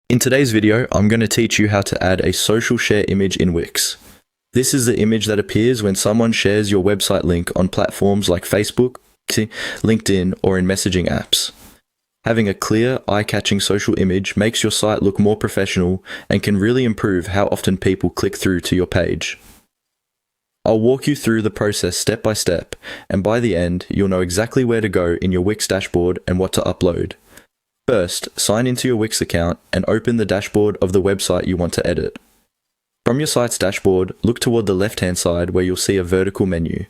In today's video, I'm going to teach you how to add a social share image in Wix. This is the image that appears when someone shares your website link on platforms like Facebook, LinkedIn, or in messaging apps. Having a clear, eye-catching social image makes your site look more professional and can really improve how often people click through to your page. I'll walk you through the process step by step, and by the end, you'll know exactly where to go in your Wix dashboard and what to upload. First, sign into your Wix account and open the dashboard of the website you want to edit. From your site's dashboard, look toward the left-hand side where you'll see a vertical menu.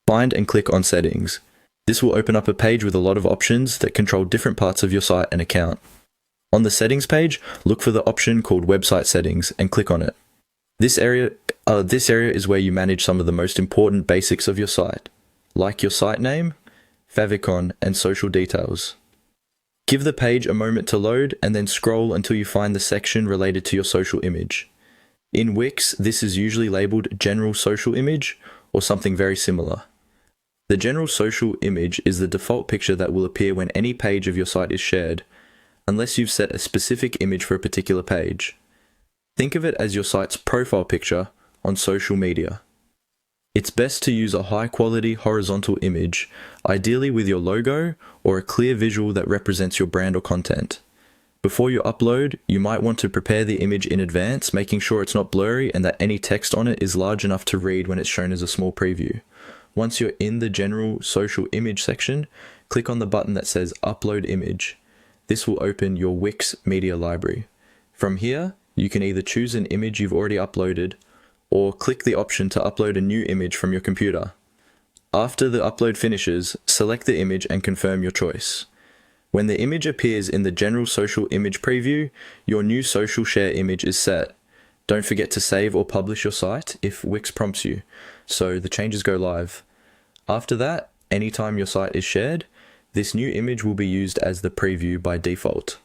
Find and click on Settings. This will open up a page with a lot of options that control different parts of your site and account. On the Settings page, look for the option called Website Settings and click on it. This area is where you manage some of the most important basics of your site, like your site name, favicon, and social details. Give the page a moment to load and then scroll until you find the section related to your social image. In Wix, this is usually labeled General Social Image or something very similar. The General Social Image is the default picture that will appear when any page of your site is shared, unless you've set a specific image for a particular page. Think of it as your site's profile picture on social media. It's best to use a high-quality horizontal image, ideally with your logo or a clear visual that represents your brand or content. Before you upload, you might want to prepare the image in advance, making sure it's not blurry and that any text on it is large enough to read when it's shown as a small preview. Once you're in the General Social Image section, click on the button that says Upload Image. This will open your Wix media library. From here, you can either choose an image you've already uploaded or click the option to upload a new image from your computer. After the upload finishes, select the image and confirm your choice. When the image appears in the General Social Image preview, your new social share image is set. Don't forget to save or publish your site if Wix prompts you, so the changes go live. After that, anytime your site is shared, this new image will be used as the preview by default.